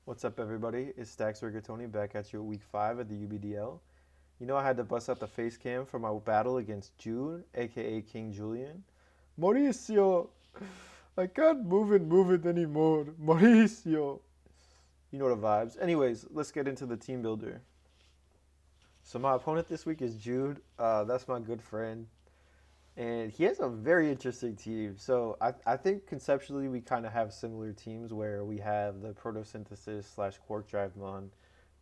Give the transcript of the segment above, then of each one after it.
What's up, everybody? It's Stacks Rigatoni back at you at week 5 of the UBDL. You know, I had to bust out the face cam for my battle against Jude, aka King Julian. Mauricio! I can't move it anymore. Mauricio! You know the vibes. Anyways, let's get into the team builder. So, my opponent this week is Jude. That's my good friend. And he has a very interesting team. So I think conceptually we kind of have similar teams where we have the photosynthesis slash quark drive mon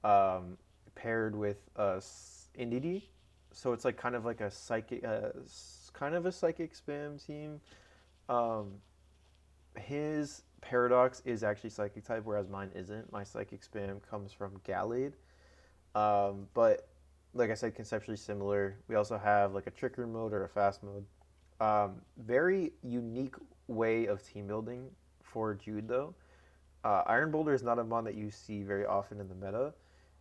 um, paired with Indidi. So it's like kind of like a psychic, kind of a psychic spam team. Um, his paradox is actually psychic type, whereas mine isn't. My psychic spam comes from Gallade. But like I said, conceptually similar. We also have like a trickery mode or a fast mode. Very unique way of team building for Jude though. Iron Boulder is not a mon that you see very often in the meta.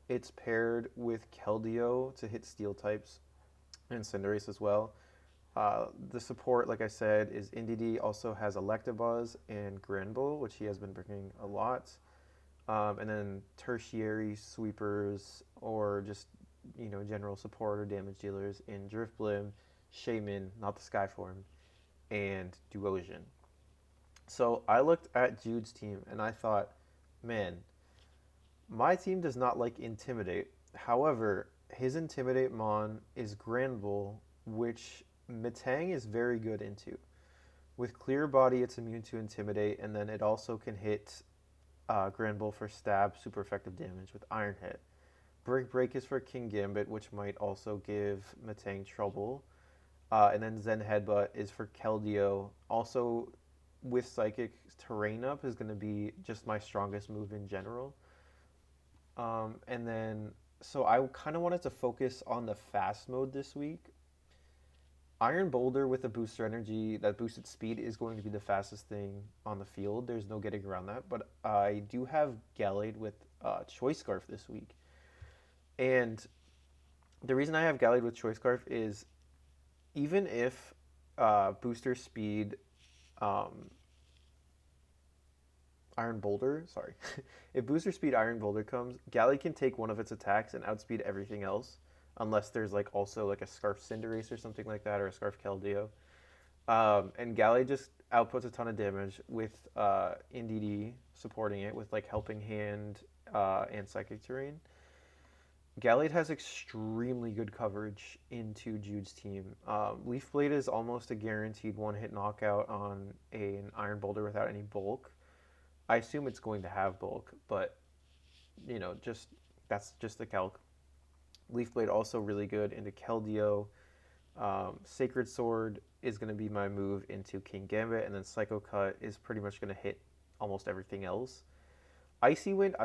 It's paired with Keldeo to hit steel types and Cinderace as well. The support, like I said, is Indeedee. Also has Electabuzz and Granbull, which he has been bringing a lot. And then tertiary sweepers or just general support or damage dealers in Drifblim, Shaman, not the Skyform, and Duosian. So I looked at Jude's team and I thought, man, my team does not like Intimidate. However, his Intimidate Mon is Granbull, which Metang is very good into. With Clear Body, it's immune to Intimidate, and then it also can hit Granbull for stab, super effective damage with Iron Hit. Break is for King Gambit, which might also give Metang trouble. And then Zen Headbutt is for Keldeo. Also, with Psychic, Terrain Up is going to be just my strongest move in general. And then, so I kind of wanted to focus on the fast mode this week. Iron Boulder with a booster energy that boosted speed is going to be the fastest thing on the field. There's no getting around that. But I do have Gallade with Choice Scarf this week. And the reason I have Gallade with Choice Scarf is even if booster speed um, Iron Boulder, sorry, if booster speed Iron Boulder comes, Gallade can take one of its attacks and outspeed everything else, unless there's like also like a Scarf Cinderace or something like that, or a Scarf Keldeo. And Gallade just outputs a ton of damage with Indeedee supporting it with like Helping Hand and Psychic Terrain. Gallade has extremely good coverage into Jude's team. Leaf Blade is almost a guaranteed one-hit knockout on an Iron Boulder without any bulk. I assume it's going to have bulk, but just that's just the calc. Leaf Blade also really good into Keldeo. Sacred Sword is going to be my move into King Gambit, and then Psycho Cut is pretty much going to hit almost everything else. Icy Wind.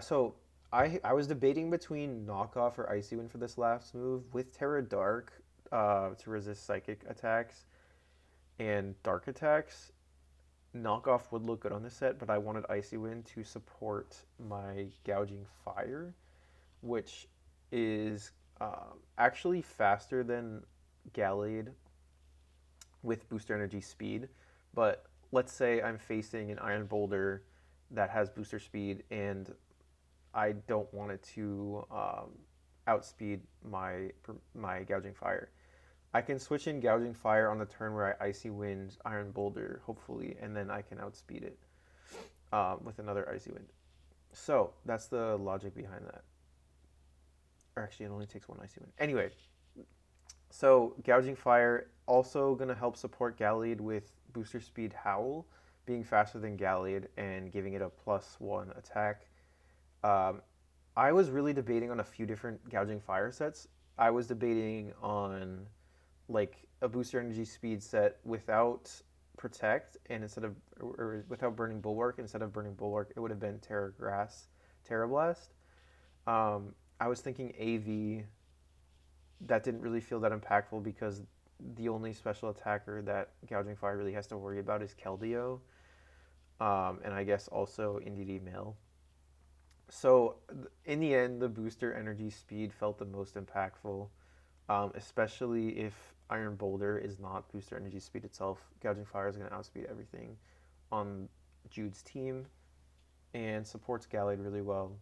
I was debating between knockoff or Icy Wind for this last move with Terra Dark to resist psychic attacks and dark attacks. Knockoff would look good on this set, but I wanted Icy Wind to support my Gouging Fire, which is actually faster than Gallade with booster energy speed. But let's say I'm facing an Iron Boulder that has booster speed and I don't want it to outspeed my Gouging Fire. I can switch in Gouging Fire on the turn where I Icy Wind Iron Boulder, hopefully, and then I can outspeed it with another Icy Wind. So that's the logic behind that. Or actually, it only takes one Icy Wind. Anyway, so Gouging Fire also going to help support Gallade with booster speed Howl, being faster than Gallade and giving it a +1 attack. I was really debating on a few different Gouging Fire sets. I was debating on like a booster energy speed set without Protect and instead of or without Burning Bulwark. Instead of Burning Bulwark, it would have been Terra Grass, Terra Blast. I was thinking AV. That didn't really feel that impactful because the only special attacker that Gouging Fire really has to worry about is Keldeo, and I guess also Indeedee Male. So in the end, the booster energy speed felt the most impactful, especially if Iron Boulder is not booster energy speed itself. Gouging Fire is going to outspeed everything on Jude's team. and supports Gallade really well.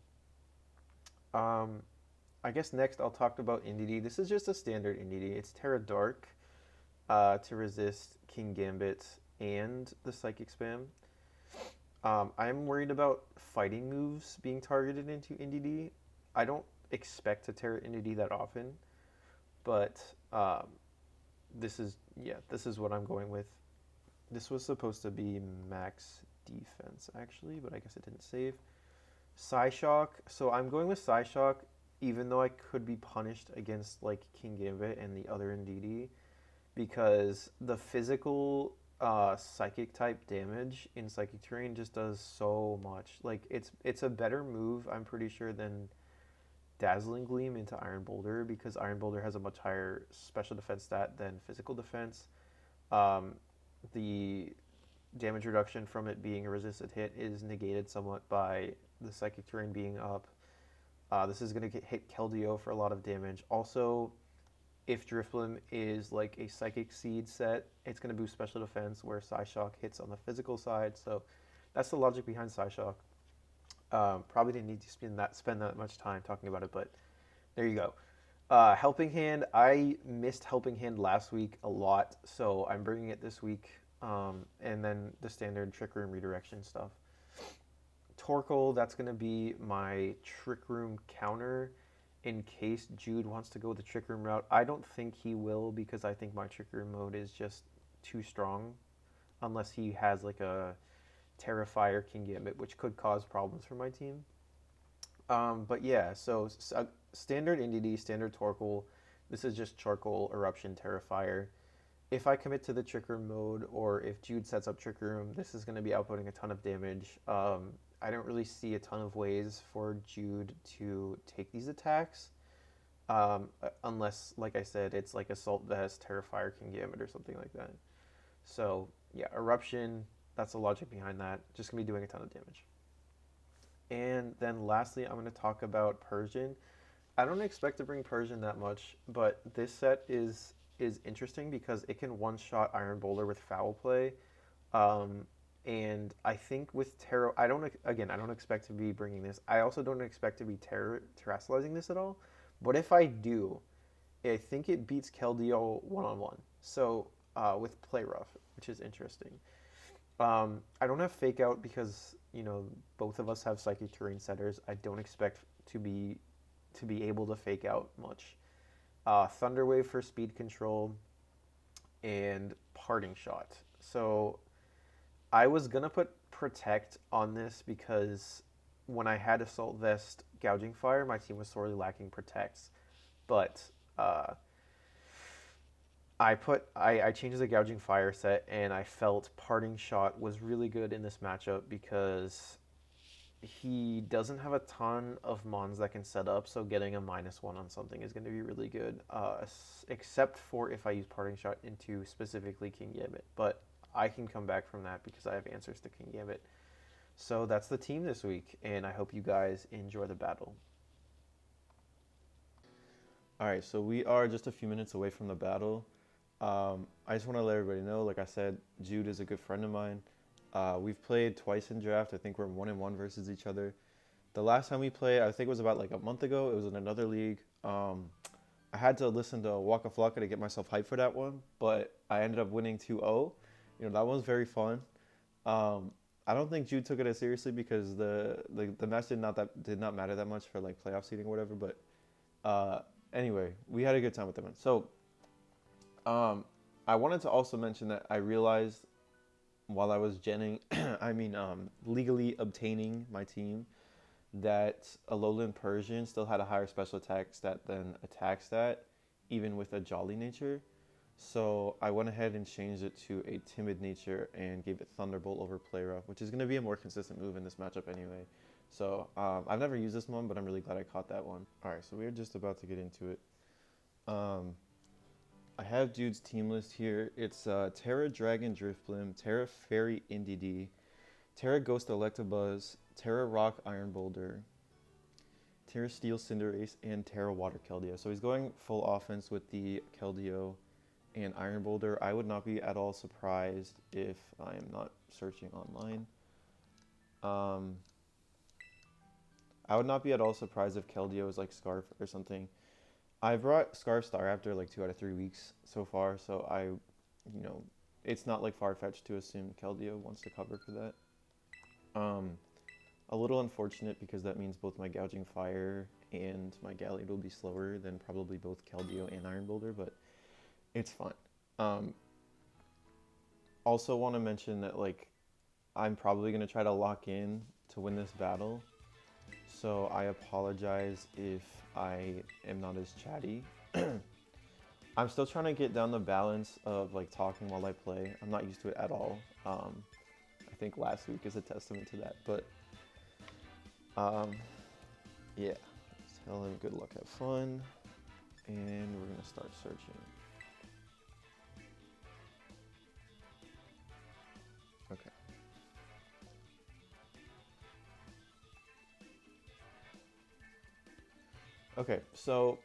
Um, I guess next I'll talk about NDD. This is just a standard NDD. It's Terra Dark to resist King Gambit and the Psychic Spam. I'm worried about fighting moves being targeted into NDD. I don't expect to Terra NDD that often, but this is what I'm going with. This was supposed to be max defense actually, but I guess it didn't save. Psyshock. So I'm going with Psyshock, even though I could be punished against like King Gambit and the other NDD, because the physical psychic type damage in psychic terrain just does so much. Like it's a better move, I'm pretty sure, than Dazzling Gleam into Iron Boulder, because Iron Boulder has a much higher special defense stat than physical defense. Um, the damage reduction from it being a resisted hit is negated somewhat by the psychic terrain being up. This is going to hit Keldeo for a lot of damage. Also, if Drifblim is like a Psychic Seed set, it's going to boost special defense where Psyshock hits on the physical side. So that's the logic behind Psyshock. Probably didn't need to spend that much time talking about it, but there you go. Helping Hand, I missed Helping Hand last week a lot, so I'm bringing it this week. And then the standard Trick Room redirection stuff. Torkoal, that's going to be my Trick Room counter in case Jude wants to go the Trick Room route. I don't think he will, because I think my Trick Room mode is just too strong, unless he has like a Terrifier King Gambit, which could cause problems for my team. But yeah, so standard NDD, standard Torkoal. This is just Charcoal, Eruption, Terrifier. If I commit to the Trick Room mode, or if Jude sets up Trick Room, this is going to be outputting a ton of damage. I don't really see a ton of ways for Jude to take these attacks, unless, like I said, it's like Assault Vest, Terrifier, King Gambit, or something like that. So yeah, Eruption, that's the logic behind that. Just going to be doing a ton of damage. And then lastly, I'm going to talk about Persian. I don't expect to bring Persian that much, but this set is interesting because it can one-shot Iron Boulder with Foul Play. Um, and I think with Terra, I don't expect to be bringing this. I also don't expect to be terrestrializing this at all. But if I do, I think it beats Keldeo one-on-one. So with Play Rough, which is interesting. I don't have Fake Out because both of us have Psychic Terrain setters. I don't expect to be able to fake out much. Thunderwave for speed control, and Parting Shot. So I was gonna put Protect on this because when I had Assault Vest Gouging Fire, my team was sorely lacking Protects. But uh, I changed the Gouging Fire set, and I felt Parting Shot was really good in this matchup because he doesn't have a ton of mons that can set up, so getting a -1 on something is going to be really good, except for if I use Parting Shot into specifically King Gambit. But I can come back from that because I have answers to King Gambit. So that's the team this week, and I hope you guys enjoy the battle. All right, so we are just a few minutes away from the battle. I just want to let everybody know, like I said, Jude is a good friend of mine. We've played twice in draft. I think we're 1-1 versus each other. The last time we played, I think it was about like a month ago. It was in another league. I had to listen to Waka Flocka to get myself hyped for that one, but I ended up winning 2-0. That one was very fun. I don't think Jude took it as seriously because the match did not matter that much for like playoff seeding or whatever. But anyway, we had a good time with them. So I wanted to also mention that I realized while I was legally obtaining my team, that Alolan Persian still had a higher special attack stat than attack stat, even with a Jolly nature. So I went ahead and changed it to a Timid nature and gave it Thunderbolt over Play Rough, which is going to be a more consistent move in this matchup anyway. So I've never used this one, but I'm really glad I caught that one. All right, so we're just about to get into it. I have Dude's team list here. It's Terra Dragon Drifblim, Terra Fairy NDD, Terra Ghost Electabuzz, Terra Rock Iron Boulder, Terra Steel Cinderace, and Terra Water Keldeo. So he's going full offense with the Keldeo and Iron Boulder. I would not be at all surprised if I am not searching online. I would not be at all surprised if Keldeo is like Scarf or something. I brought Scarf Star after like 2 out of 3 weeks so far, so it's not like far-fetched to assume Keldeo wants to cover for that. A little unfortunate because that means both my Gouging Fire and my Gallade will be slower than probably both Keldeo and Iron Boulder, but it's fine. Also want to mention that like I'm probably going to try to lock in to win this battle, so I apologize if I am not as chatty. I'm still trying to get down the balance of like talking while I play. I'm not used to it at all. I think last week is a testament to that, but yeah, tell him good luck, have fun, and we're gonna start searching. Okay. Okay, so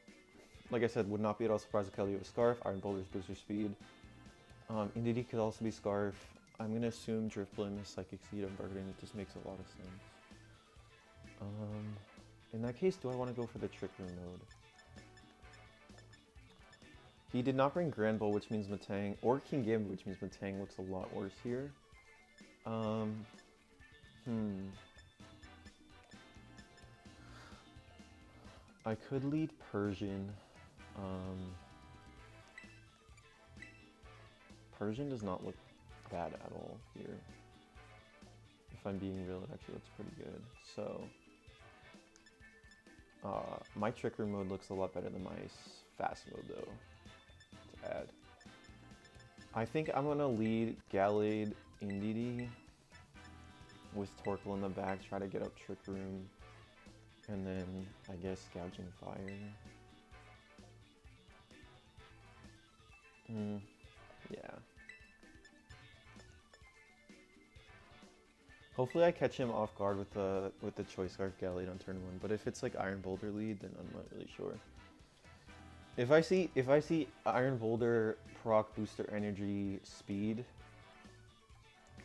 like I said, would not be at all surprised if Kelly was Scarf. Iron Boulder's booster speed. Indeedee could also be Scarf. I'm gonna assume Drifblim is Psychic Seed of Burden. It just makes a lot of sense. In that case, do I want to go for the Trick Room mode? He did not bring Grand Bull, which means Matang, or King Gambit, which means Matang looks a lot worse here. I could lead Persian. Persian does not look bad at all here. If I'm being real, it actually looks pretty good. So, my Trick Room mode looks a lot better than my fast mode though, to add. I think I'm gonna lead Gallade Indeedee with Torkoal in the back, try to get up Trick Room, and then I guess Gouging Fire. Yeah. Hopefully I catch him off guard with the Choice Scarf Gallade on turn 1, but if it's like Iron Boulder lead, then I'm not really sure. If I see Iron Boulder proc booster energy speed,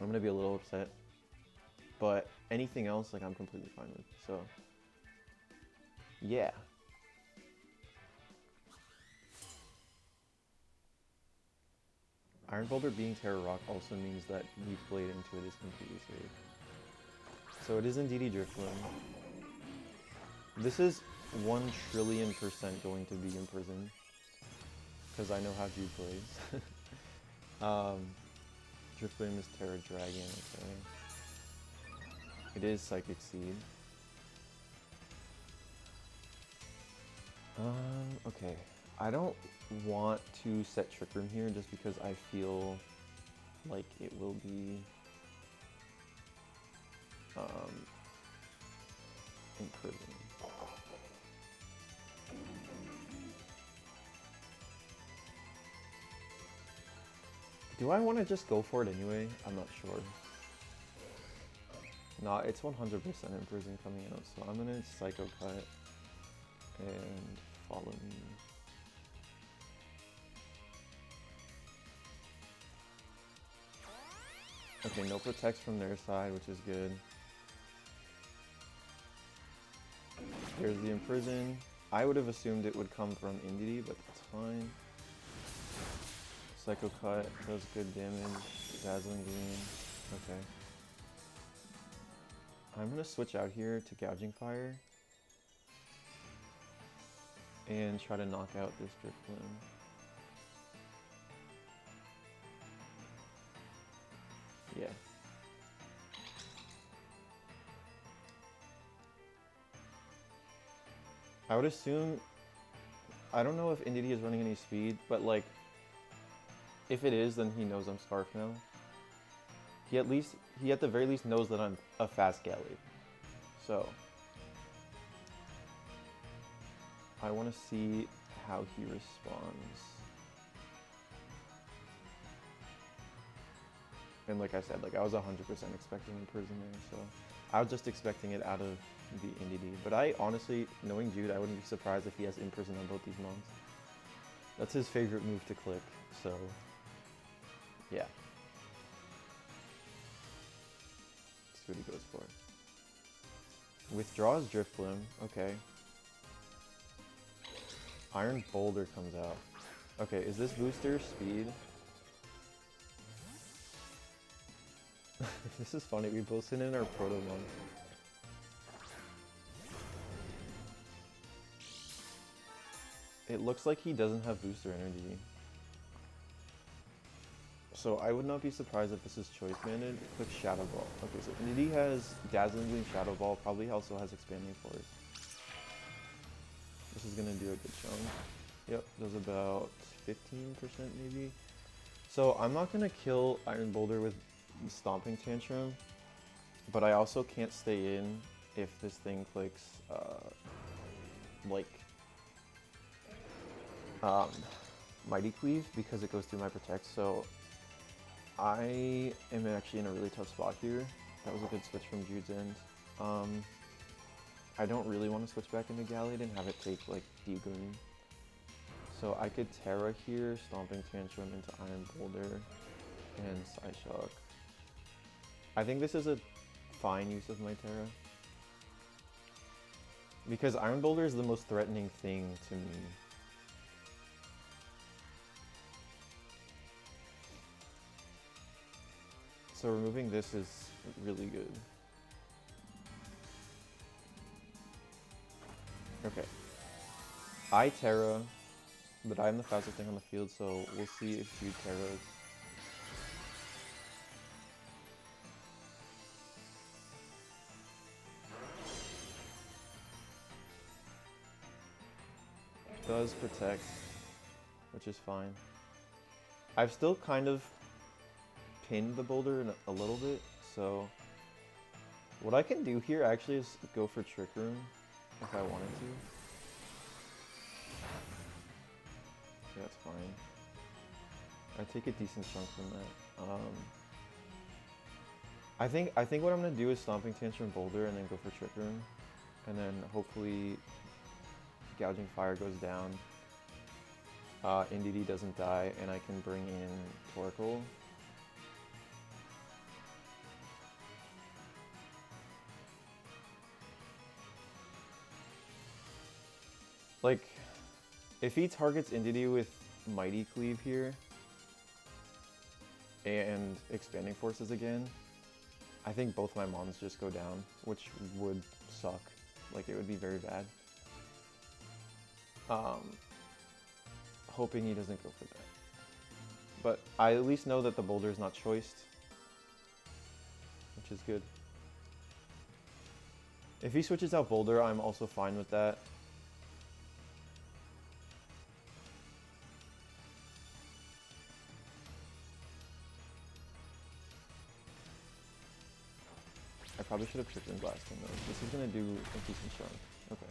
I'm gonna be a little upset. But anything else, like I'm completely fine with. So yeah. Iron Boulder being Terra Rock also means that we've played into it is completely safe. So it is indeed Drifloon. This is 1,000,000,000% going to be imprisoned, because I know how Jude plays. Drifloon is Terra Dragon, okay. It is Psychic Seed. Okay. I don't want to set Trick Room here just because I feel like it will be imprisoned. Do I want to just go for it anyway? I'm not sure. Nah, it's 100% imprison coming out, so I'm gonna Psycho Cut and follow me. Okay, no protects from their side, which is good. Here's the imprison. I would have assumed it would come from Indeedee, but that's fine. Psycho Cut does good damage. Dazzling Gleam. Okay. I'm gonna switch out here to Gouging Fire and try to knock out this Drifloon. Yeah. I would assume, I don't know if Indeedee is running any speed, but like, if it is, then he knows I'm Scarf now. He at the very least knows that I'm a fast Gallade. So, I want to see how he responds. And like I said, like I was 100% expecting Imprison there, so I was just expecting it out of the Indeedee. But I honestly, knowing Jude, I wouldn't be surprised if he has Imprison on both these mons. That's his favorite move to click, so yeah. Let's see what he goes for. Withdraws Driftbloom. Okay. Iron Boulder comes out. Okay, is this booster speed? This is funny. We both sent in our Protomon. It looks like he doesn't have booster energy. So I would not be surprised if this is choice banded. Click Shadow Ball. Okay, so Nidhi has Dazzling Gleam, Shadow Ball, probably also has Expanding Force. This is gonna do a good chunk. Yep, does about 15% maybe. So I'm not gonna kill Iron Boulder with Stomping Tantrum, but I also can't stay in if this thing clicks like Mighty Cleave because it goes through my Protect. So I am actually in a really tough spot here. That was a good switch from Jude's end. I don't really want to switch back into Gallade and have it take like D-Green. So I could Terra here, Stomping Tantrum into Iron Boulder, and Psyshock. I think this is a fine use of my Terra. Because Iron Boulder is the most threatening thing to me. So removing this is really good. Okay. I Terra, but I'm the fastest thing on the field, so we'll see if Jude Terras. Does protect, which is fine. I've still kind of pinned the boulder a little bit, so what I can do here actually is go for Trick Room if I wanted to. Yeah, that's fine. I take a decent chunk from that. I think what I'm gonna do is Stomping Tantrum Boulder and then go for Trick Room, and then hopefully Gouging Fire goes down. NDD doesn't die, and I can bring in Torkoal. Like, if he targets NDD with Mighty Cleave here and Expanding Forces again, I think both my mons just go down, which would suck. Like, it would be very bad. Hoping he doesn't go for that. But I at least know that the boulder is not choiced, which is good. If he switches out boulder, I'm also fine with that. I probably should have tricked and blast him though. This is gonna do a decent chunk. Okay.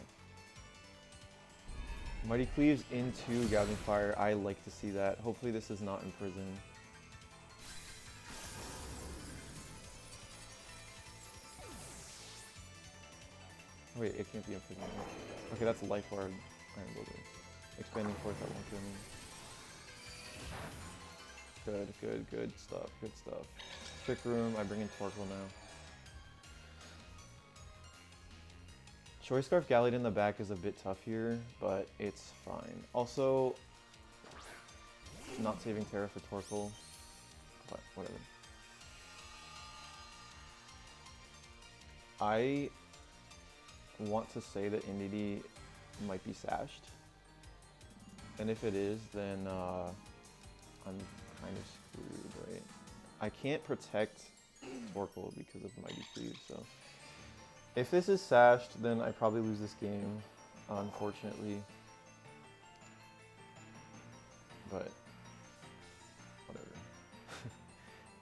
Mighty Cleaves into Gouging Fire. I like to see that. Hopefully this is not Imprison. Wait, it can't be Imprison. Okay, that's Life Orb, Iron Boulder. Expanding Force, that won't kill me. Good stuff, good stuff. Trick Room, I bring in Torkoal now. Choice Scarf Gallade in the back is a bit tough here, but it's fine. Also, not saving Terra for Torkoal, but whatever. I want to say that NDD might be sashed, and if it is, then I'm kind of screwed, right? I can't protect Torkoal because of Mighty Cleave, so if this is sashed, then I probably lose this game, unfortunately. But whatever.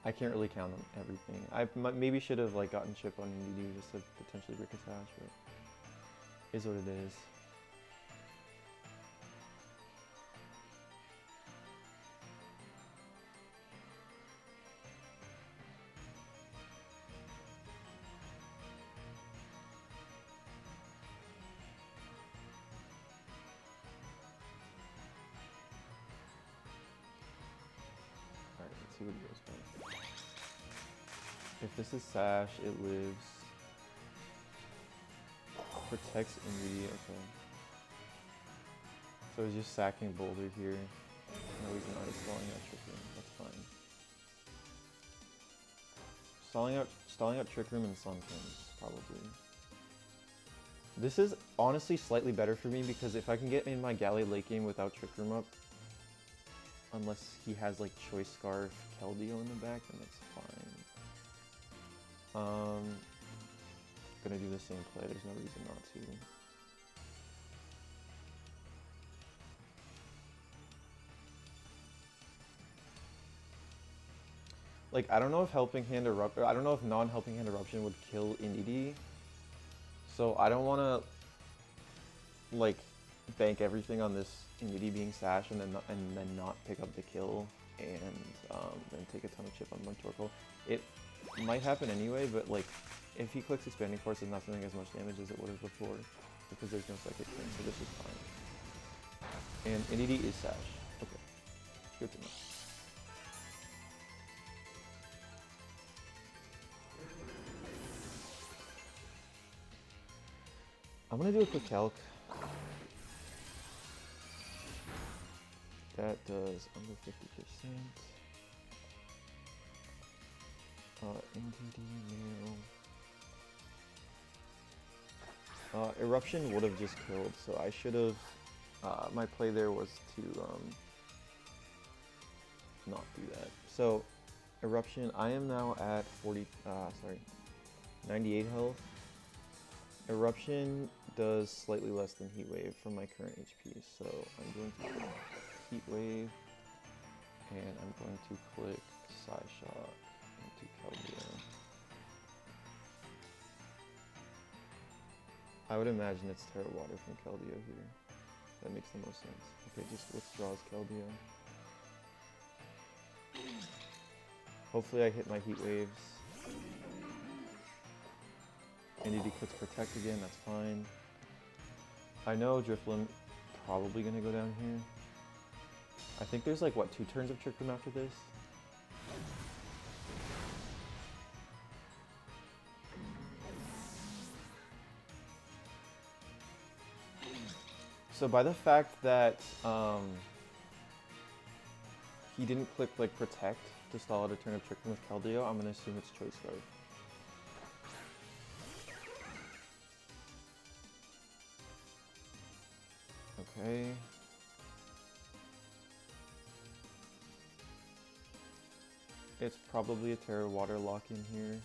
I can't really count on everything. I maybe should have like gotten chip on NDD just to potentially break a sash, but is what it is. Let's see what he goes for. If this is sash, it lives. protects Indy, okay. So he's just sacking Boulder here. No, he's not. He's stalling out Trick Room. That's fine. Stalling out Trick Room and Sun Kings, probably. This is honestly slightly better for me because if I can get in my Galley late game without Trick Room up, unless he has like Choice Scarf, Keldeo in the back, then it's fine. Gonna do the same play. There's no reason not to. Like, I don't know if Helping Hand Eruption, I don't know if non-Helping Hand Eruption would kill Indy. So I don't want to, like, bank everything on this Indy being Sash and then not pick up the kill and then take a ton of chip on my Torkoal. It might happen anyway, but, like, if he clicks Expanding Force, it's not doing as much damage as it would have before because there's no Psychic Ring, so this is fine. And Indy is Sash. Okay, good to know. I'm gonna do a quick calc. That does under 50%. NTD now. Eruption would have just killed, so I should have. My play there was to not do that. So, Eruption. I am now at 98 health. Eruption does slightly less than Heat Wave from my current HP, so I'm going to click Heat Wave, and I'm going to click Psyshock into Keldeo. I would imagine it's Terra Water from Keldeo here. That makes the most sense. Okay, just withdraws Keldeo. Hopefully I hit my Heat Waves. NDD clicks Protect again, that's fine. I know Drifloon probably gonna go down here. I think there's like, what, 2 turns of Trick Room after this? So by the fact that he didn't click like Protect to stall out a turn of Trick Room with Keldeo, I'm gonna assume it's Choice Scarf. Okay. It's probably a Terra Water lock in here.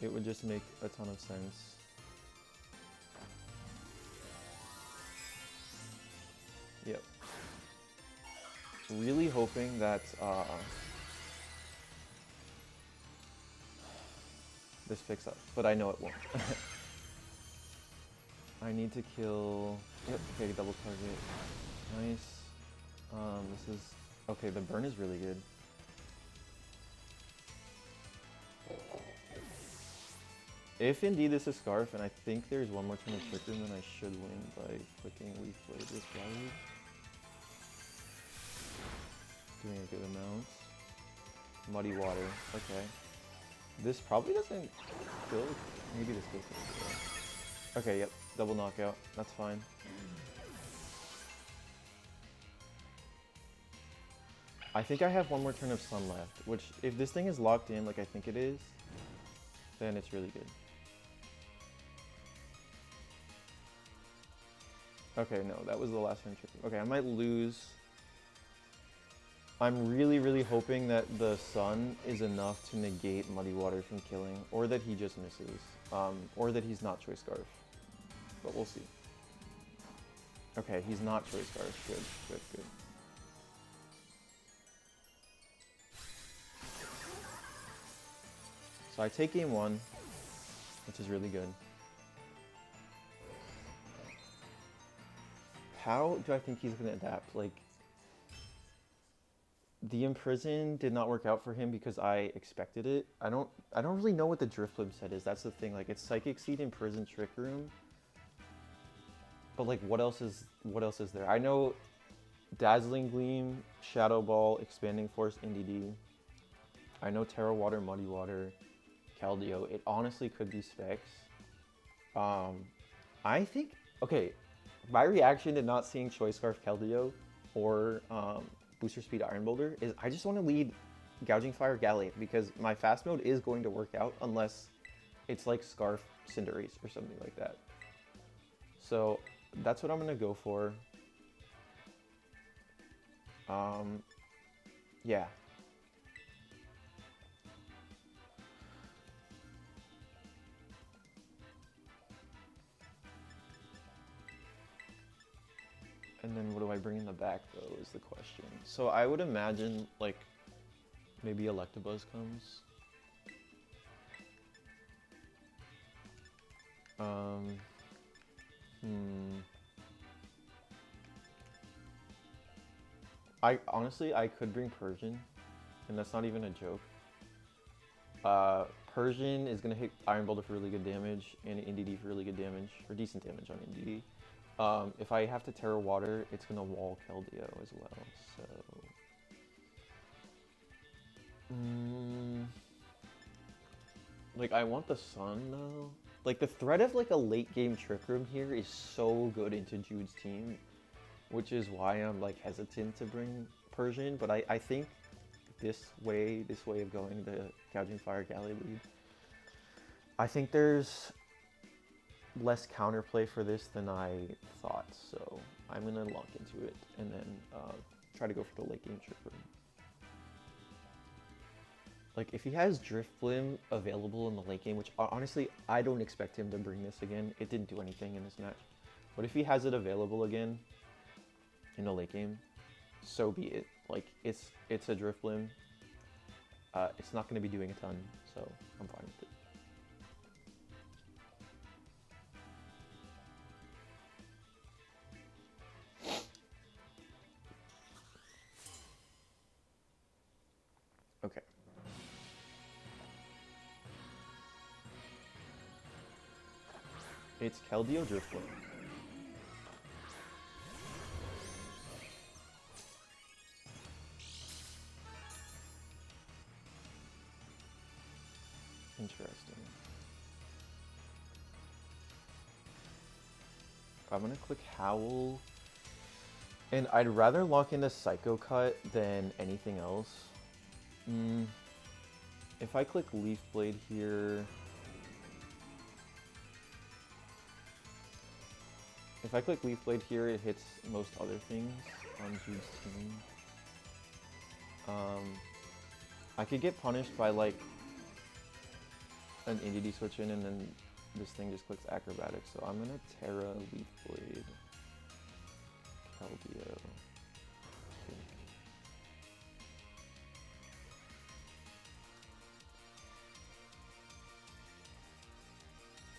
It would just make a ton of sense. Yep. Really hoping that this picks up, but I know it won't. I need to kill. Yep, okay, double target. Nice. This is. Okay, the burn is really good. If indeed this is Scarf, and I think there's one more turn of Trick Room, then I should win by clicking Leaf Blade with Galley. Doing a good amount. Muddy Water, okay. This probably doesn't kill. Maybe this kills it. Okay, yep, double knockout. That's fine. I think I have one more turn of Sun left, which if this thing is locked in like I think it is, then it's really good. Okay, no, that was the last turn. Okay, I might lose. I'm really, really hoping that the Sun is enough to negate Muddy Water from killing, or that he just misses, or that he's not Choice Scarf. But we'll see. Okay, he's not Choice Scarf. Good, good, good. So I take game 1, which is really good. How do I think he's going to adapt? Like, the Imprison did not work out for him because I expected it. I don't really know what the Drifblim set is. That's the thing. Like, it's Psychic Seed, Imprison, Trick Room. But like, what else is there? I know Dazzling Gleam, Shadow Ball, Expanding Force, NDD. I know Terra Water, Muddy Water, Keldeo. It honestly could be Specs. I think, okay, my reaction to not seeing Choice Scarf Keldeo or Booster Speed Iron Boulder is I just want to lead Gouging Fire Galley because my fast mode is going to work out unless it's like Scarf Cinderace or something like that. So that's what I'm going to go for. Yeah. And then what do I bring in the back, though, is the question. So I would imagine, like, maybe Electabuzz comes. Honestly, I could bring Persian, and that's not even a joke. Persian is going to hit Iron Boulder for really good damage, and NDD for really good damage, or decent damage on NDD. If I have to Terra Water, it's going to wall Keldeo as well, so... Like, I want the Sun, though. Like, the threat of, like, a late-game Trick Room here is so good into Jude's team, which is why I'm, like, hesitant to bring Persian, but I think this way of going the Gouging Fire Galley lead, I think there's less counterplay for this than I thought, so I'm going to lock into it and then try to go for the late game Trick Room. Like, if he has Drifblim available in the late game, which honestly, I don't expect him to bring this again. It didn't do anything in this match. But if he has it available again in the late game, so be it. Like, it's a Drifblim. It's not going to be doing a ton, so I'm fine with it. Okay. It's Keldeo Drifblim. Interesting. I'm gonna click Howl. And I'd rather lock into Psycho Cut than anything else. If I click Leaf Blade here... If I click Leaf Blade here, it hits most other things on Jude's team. I could get punished by like an NDD switch in and then this thing just clicks Acrobatics. So I'm gonna Terra Leaf Blade. Keldeo.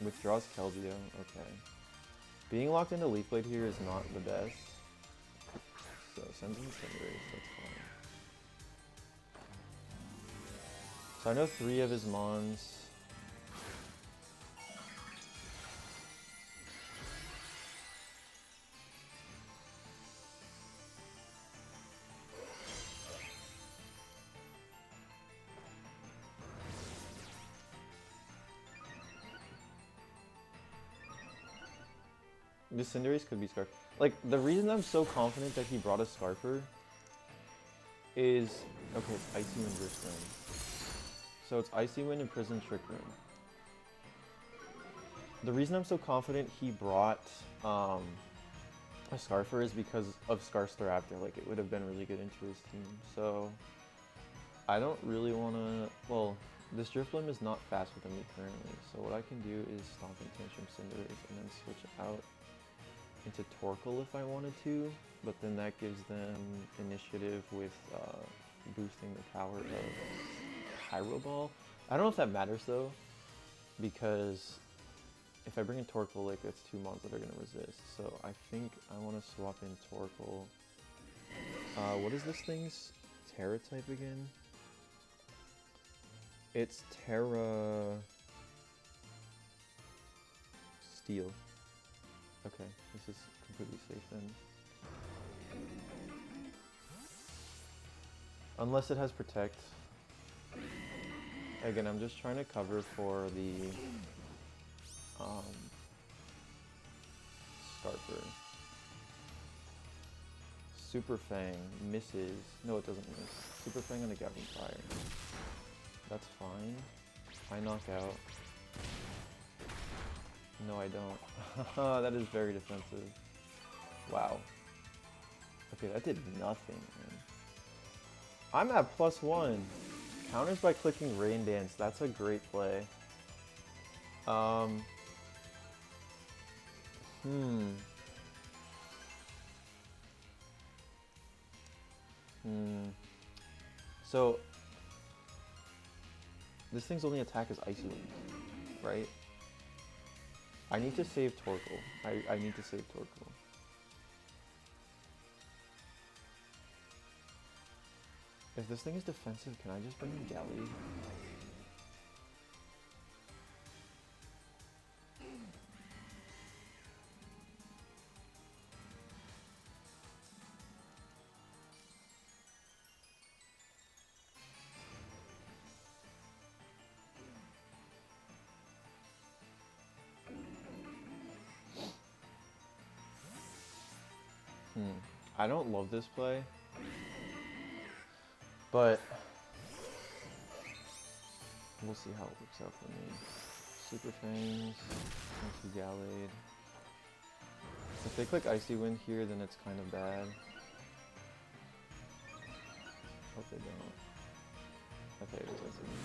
Withdraws Keldeo, okay. Being locked into Leaf Blade here is not the best. So sends in Cinderace, that's fine. So I know 3 of his Mons. This Cinderace could be Scarf. Like, the reason I'm so confident that he brought a Scarfer is... Okay, it's Icy Wind Burst Wind. So it's Icy Wind and Prison Trick Room. The reason I'm so confident he brought a Scarfer is because of Scarfthoraptor. Like, it would have been really good into his team. So, I don't really want to... Well, this Drifblim is not fast with me currently. So what I can do is Stomp and Tantrum Cinderace and then switch out into Torkoal if I wanted to, but then that gives them initiative with boosting the power of Pyro Ball. I don't know if that matters though, because if I bring in Torkoal, like that's 2 mons that are going to resist. So I think I want to swap in Torkoal. What is this thing's Terra type again? It's Terra Steel. Okay, this is completely safe then. Unless it has Protect. Again, I'm just trying to cover for the Scarper. Super Fang misses. No, it doesn't miss. Super Fang on the Gouging Fire. That's fine. I knock out. No, I don't. That is very defensive. Wow. Okay, that did nothing, man. I'm at +1. Counters by clicking Rain Dance. That's a great play. So, this thing's only attack is Icy Wind, right? I need to save Torkoal. I need to save Torkoal. If this thing is defensive, can I just bring in Galley? I don't love this play, but we'll see how it works out for me. Super Fangs, Monkey Gallade. If they click Icy Wind here, then it's kind of bad. Hope they don't. Okay, it is Icy Wind.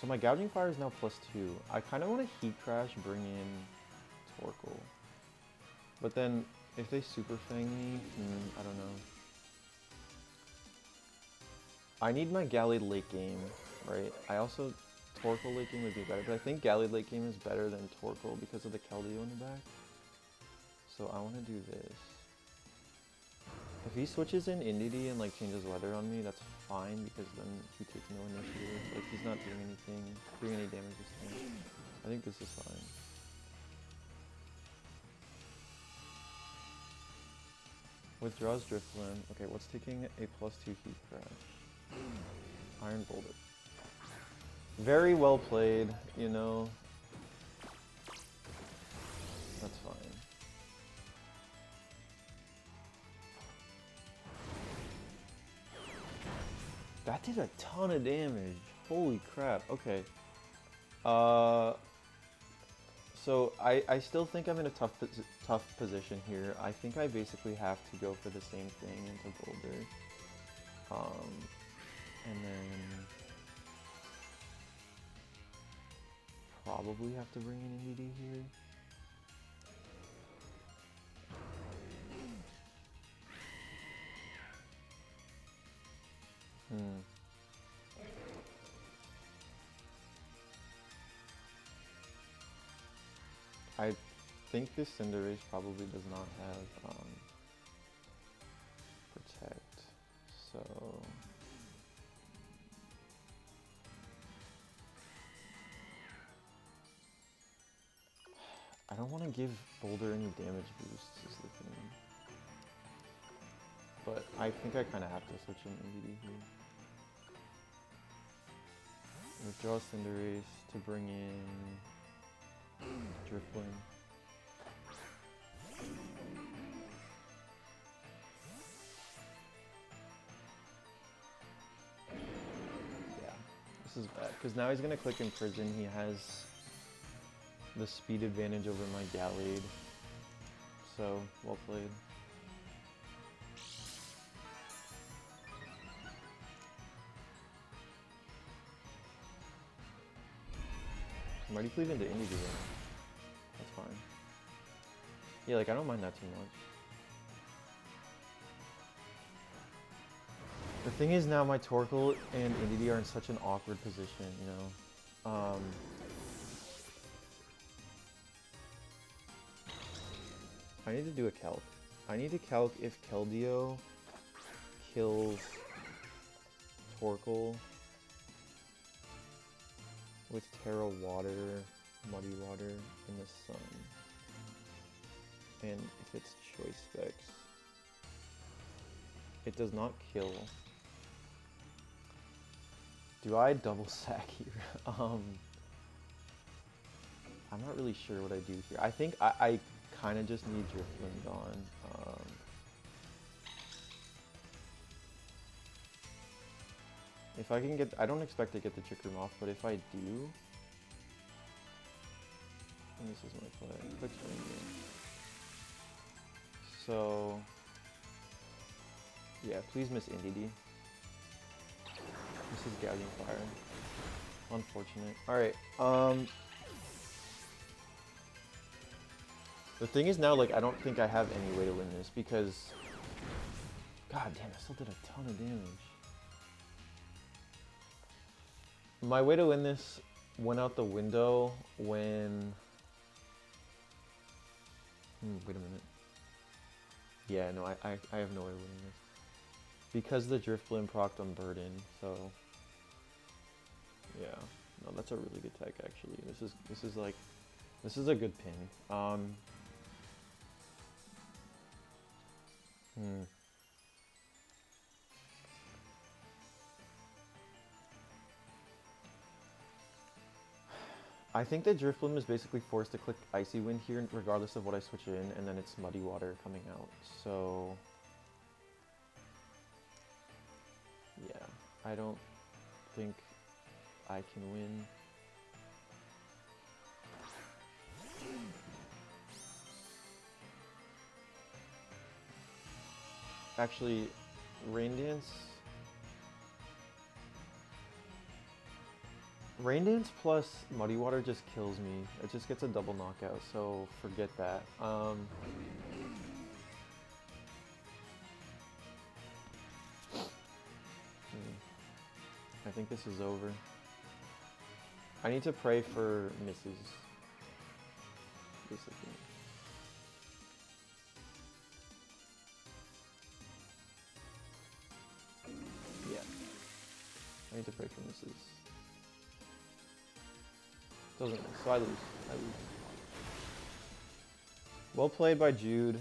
So my Gouging Fire is now +2. I kind of want to Heat Crash, bring in Torkoal. But then, if they Super Fang me, I don't know. I need my Gallade late game, right? I also, Torkoal late game would be better, but I think Gallade late game is better than Torkoal because of the Keldeo in the back. So I want to do this. If he switches in Indity and like changes weather on me, that's fine because then he takes no initiative. Like he's not doing any damage this time. I think this is fine. Withdraws Driftland. Okay, what's taking a +2 Heat Crash? Iron Boulder. Very well played, you know. That's fine. That did a ton of damage. Holy crap. Okay. So I still think I'm in a tough position here. I think I basically have to go for the same thing into Boulder. And then probably have to bring in Indity here. I think this Cinderace probably does not have Protect, so I don't want to give Boulder any damage boosts is the thing. But I think I kind of have to switch in Indity here. Withdraw Cinderace to bring in Driftwing. Yeah, this is bad because now he's gonna click Imprison. He has the speed advantage over my Gallade. So well played. I'm already cleaving into Indie though. That's fine. Yeah, like I don't mind that too much. The thing is now my Torkoal and Indie are in such an awkward position, you know. I need to do a calc. I need to calc if Keldeo kills Torkoal with Terra Water, Muddy Water, in the sun. And if it's choice specs, it does not kill. Do I double sack here? I'm not really sure what I do here. I think I kind of just need Driftwind on. If I can get, I don't expect to get the Trick Room off, but if I do, and this is my play, quick swing here. So, yeah, please miss Indy. This is Gouging Fire. Unfortunate. Alright, the thing is now, like, I don't think I have any way to win this because, god damn, I still did a ton of damage. My way to win this went out the window when, wait a minute. Yeah, no, I have no way of winning this. Because the Driftblim procced on Burden, so yeah. No, that's a really good tech actually. This is a good pin. I think that Driftblim is basically forced to click Icy Wind here regardless of what I switch in, and then it's Muddy Water coming out, so yeah, I don't think I can win. Actually, Rain Dance plus Muddy Water just kills me. It just gets a double knockout, so forget that. I think this is over. I need to pray for misses, basically. Yeah. I need to pray for misses. Doesn't miss, so I lose. Well played by Jude.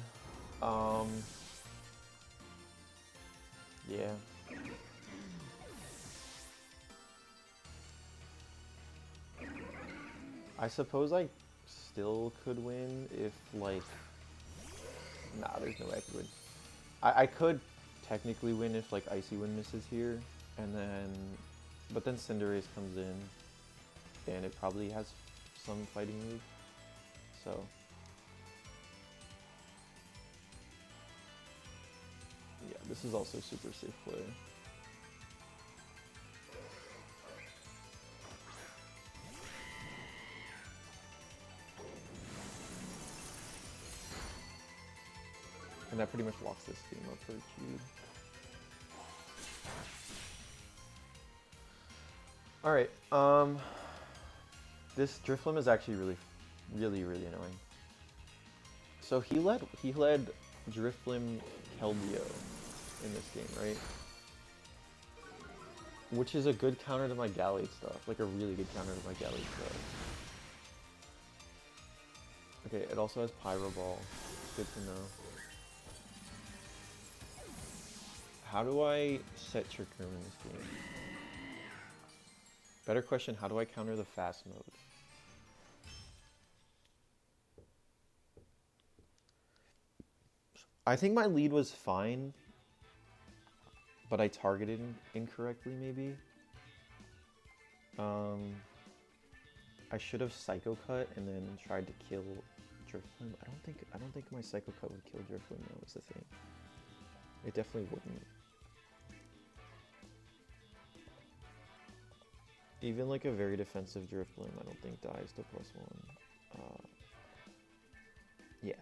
Yeah. I suppose I still could win if, like, nah, there's no way I could win. I could technically win if, like, Icy Wind misses here, and then, but then Cinderace comes in, and it probably has some fighting move, so. Yeah, this is also super safe play. And that pretty much locks this game up for Jude. Alright, this Drifblim is actually really annoying. So he led Drifblim Keldeo in this game, right? Which is a good counter to my Gallade stuff, like a really good counter to my Gallade stuff. Okay, it also has Pyro Ball, good to know. How do I set Trick Room in this game? Better question, how do I counter the fast mode? I think my lead was fine, but I targeted incorrectly maybe. I should have Psycho Cut and then tried to kill Drifblim. I don't think my Psycho Cut would kill Drifblim though, is the thing. It definitely wouldn't. Even like a very defensive Drifblim, I don't think dies to +1. Yeah.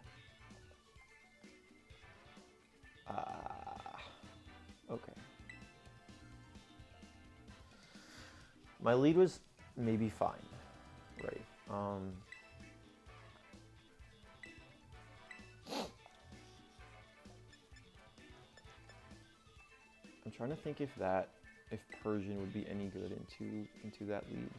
Okay. My lead was maybe fine, right? I'm trying to think if Persian would be any good into that lead.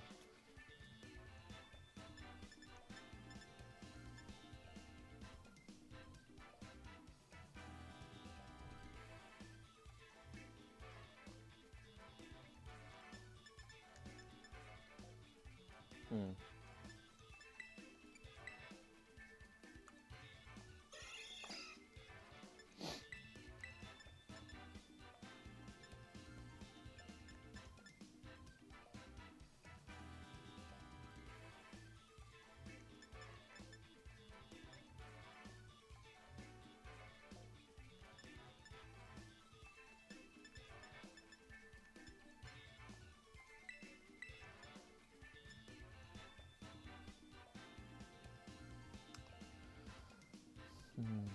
Hmm. Hmm.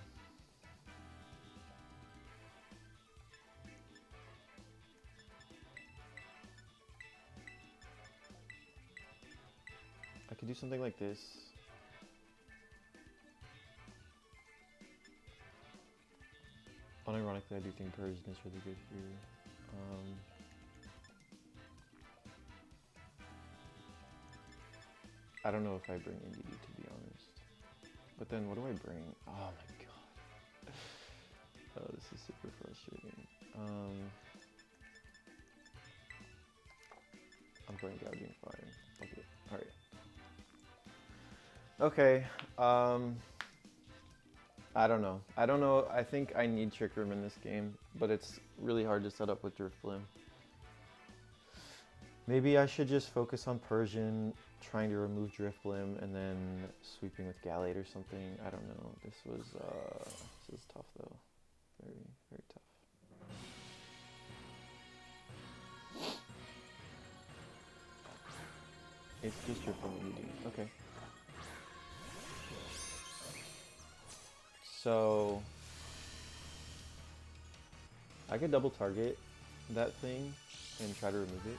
I could do something like this. Unironically, I do think Persian is really good here. I don't know if I bring NDD, to be honest. But then what do I bring? Oh my god. Oh, this is super frustrating. I'm going gouging fire. Okay, alright. Okay, I don't know. I think I need Trick Room in this game, but it's really hard to set up with Drift Blim. Maybe I should just focus on Persian, trying to remove Drift Blim, and then sweeping with Gallade or something. I don't know. This was tough though. Very, very tough. It's just Drift Blim ED. Okay. So I could double target that thing and try to remove it.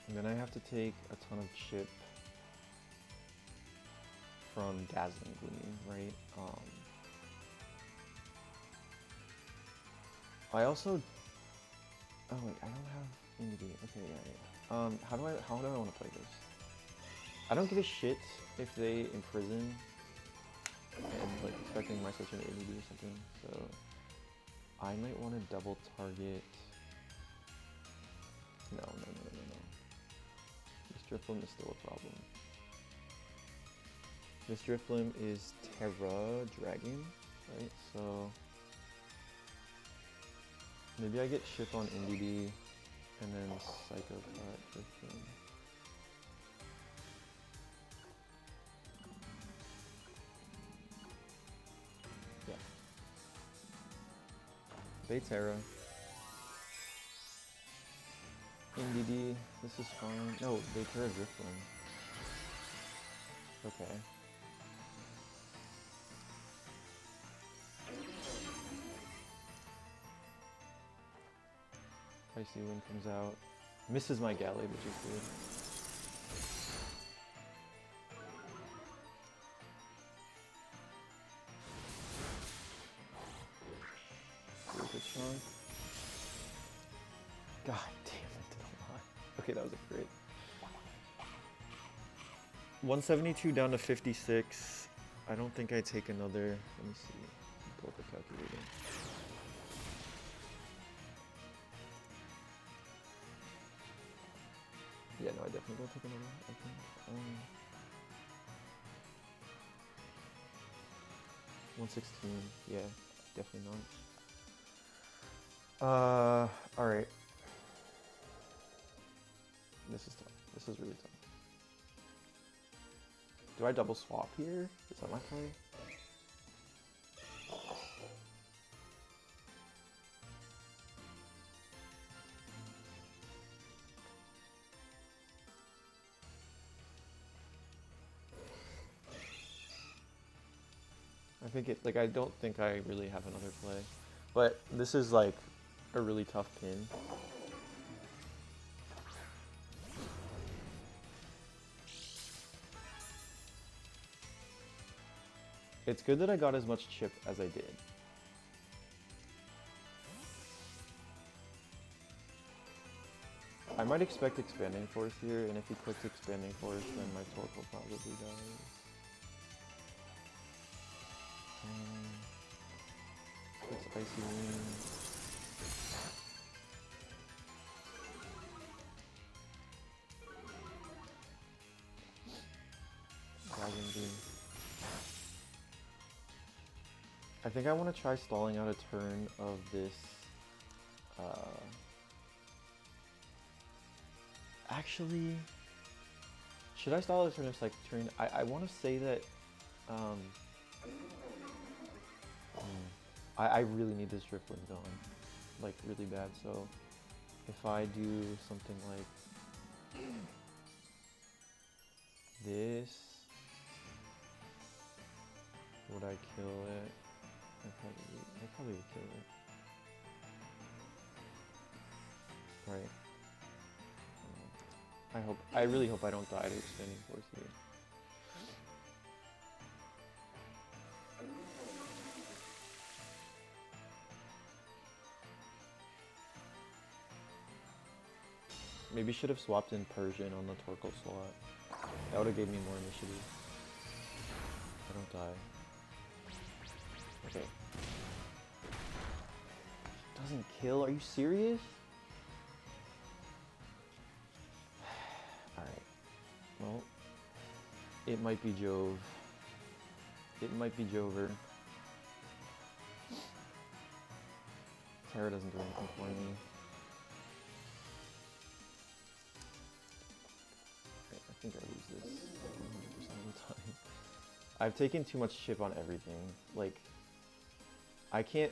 And then I have to take a ton of chip from Dazzling Gleam, right? I also... Oh wait, I don't have immunity. Okay, yeah. How do I want to play this? I don't give a shit if they imprison and like expecting my switch into immunity or something. So I might want to double target. No. This Drifblim is still a problem. This Drifblim is Terra Dragon, right? So maybe I get Ship on NDD and then Psychopath Drifblim. Yeah. They Terra. NDD, this is fine. No, they Terra Drifblim. Okay. Icy Wind comes out. Misses my Galley, which is good. Really strong. God damn it, did a lot. Okay, that was a crit. 172 down to 56. I don't think I take another. Let me see. Pull up the calculator. Yeah, no, I definitely don't take another. I think. 116. Yeah, definitely not. Alright. This is tough. This is really tough. Do I double swap here? Is that my play? I think it, like, I don't think I really have another play. But this is, like, a really tough pin. It's good that I got as much chip as I did. I might expect Expanding Force here, and if he clicks Expanding Force, then my Torque will probably die. It's Icy Wind. honestly. I think I want to try stalling out a turn of this. Actually, should I stall a turn of Psychic Terrain? I want to say that I really need this Drifloon going, like really bad. So if I do something like this, would I kill it? I probably would kill it. Right. I really hope I don't die to Expanding Force here. Maybe should have swapped in Persian on the Torkoal slot. That would have gave me more initiative. I don't die. Okay. Doesn't kill? Are you serious? Alright. Well, it might be Jove. It might be Jover. Terra doesn't do anything for me. Okay, I think I lose this 100% of the time. I've taken too much chip on everything. Like, I can't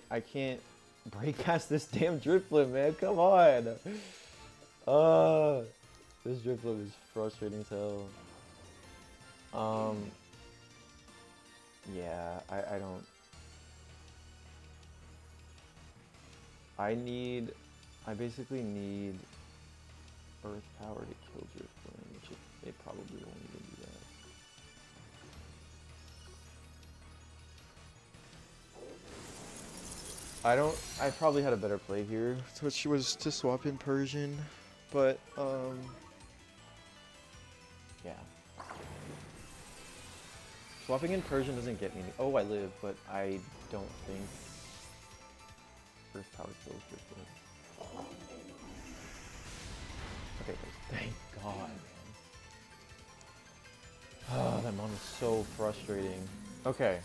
break past this damn Drifloon, man. Come on. This Drifloon is frustrating as hell. Yeah, I don't. I basically need Earth Power to kill Drifloon, which it probably won't even do that. I probably had a better play here, which was to swap in Persian, but, yeah. Swapping in Persian doesn't get me any— oh, I live, but I don't think Earth Power kills Drifloon. Okay, thank God, man. Oh, that mon is so frustrating. Okay.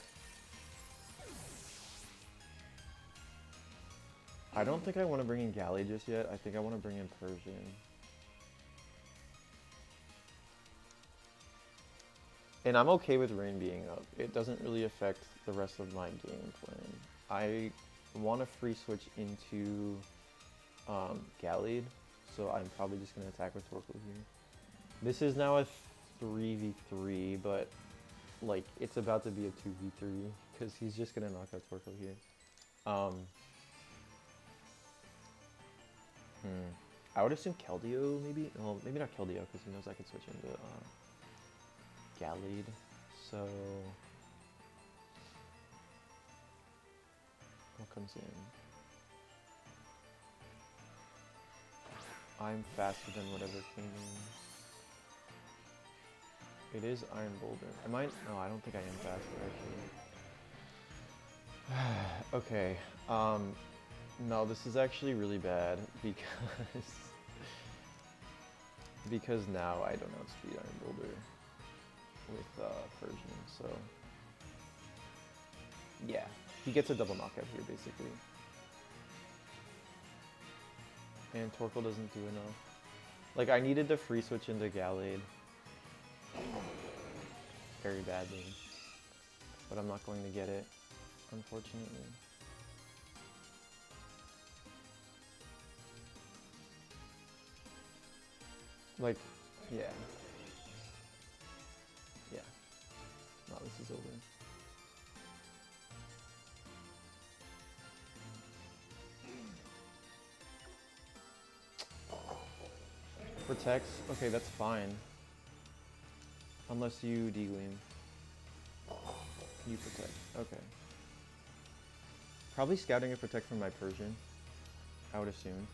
I don't think I want to bring in Galley just yet. I think I want to bring in Persian. And I'm okay with Rain being up. It doesn't really affect the rest of my game plan. I want to free switch into Galley, so I'm probably just going to attack with Torkoal here. This is now a 3v3, but like it's about to be a 2v3 because he's just going to knock out Torkoal here. I would assume Keldeo, maybe? Well, maybe not Keldeo, because he knows I could switch into Gallade. So what comes in? I'm faster than whatever came in. It is Iron Boulder. Am I? No, I don't think I am faster, actually. Okay. No, this is actually really bad because now I don't outspeed Iron Boulder with Persian, so yeah, he gets a double knockout here basically. And Torkoal doesn't do enough. Like, I needed to free switch into Gallade very badly, but I'm not going to get it, unfortunately. Like, yeah. Yeah. No, this is over. Protects? Okay, that's fine. Unless you degleam. You protect. Okay. Probably scouting a protect from my Persian, I would assume.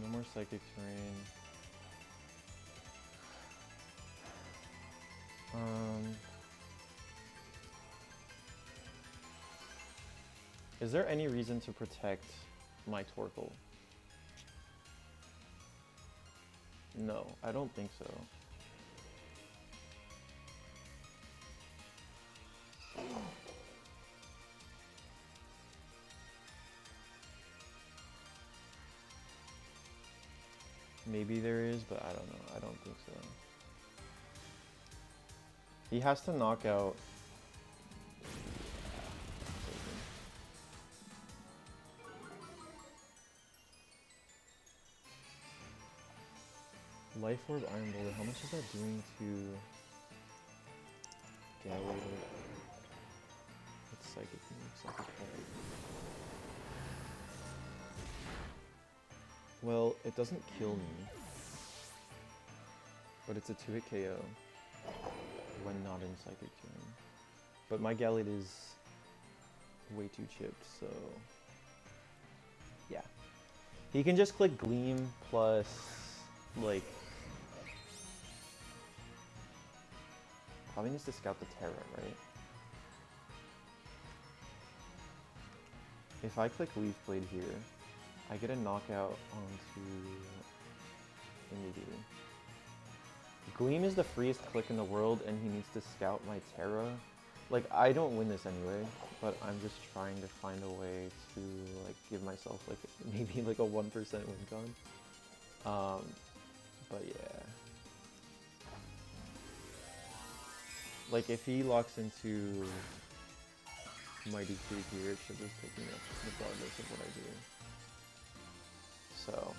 No more Psychic Terrain. Is there any reason to protect my Torkoal? No, I don't think so. Maybe there is, but I don't know. I don't think so. He has to knock out... Life Orb Iron Boulder, how much is that doing to Gallade? It's Psychic move, Psychic Play. Well, it doesn't kill me, but it's a 2-hit KO when not in Psychic Tuning. But my Gallade is way too chipped, so yeah. He can just click Gleam plus, like, probably needs to scout the Terra, right? If I click Leaf Blade here, I get a knockout onto immediately. Gleam is the freest click in the world, and he needs to scout my Terra. Like, I don't win this anyway, but I'm just trying to find a way to, like, give myself, like, maybe, like, a 1% win con. But yeah. Like, if he locks into Mighty Creek here, it should just pick me up regardless of what I do. So.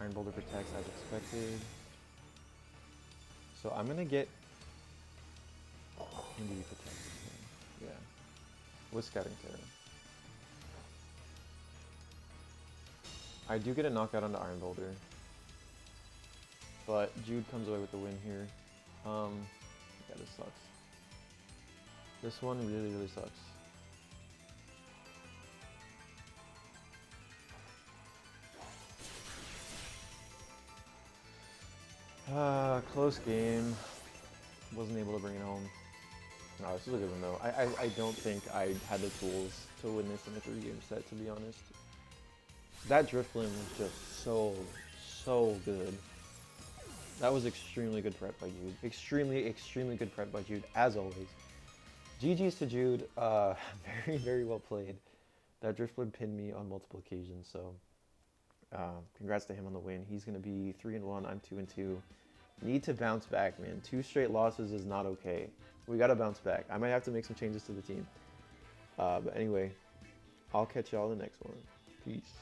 Iron Boulder protects as expected. So I'm gonna get... Maybe he protects. Yeah. With Scouting Terra. I do get a knockout on the Iron Boulder. But Jude comes away with the win here. Yeah, this sucks. This one really, really sucks. Close game. Wasn't able to bring it home. No, this is a good one though. I don't think I had the tools to win this in a 3-game set, to be honest. That Drifblim was just so good. That was extremely good prep by Jude. Extremely good prep by Jude, as always. GG's to Jude. Very, very well played. That Drifblim pinned me on multiple occasions, so congrats to him on the win. He's going to be 3-1, I'm 2-2. Need to bounce back, man. 2 straight losses is not okay. We got to bounce back. I might have to make some changes to the team. But anyway, I'll catch y'all in the next one. Peace.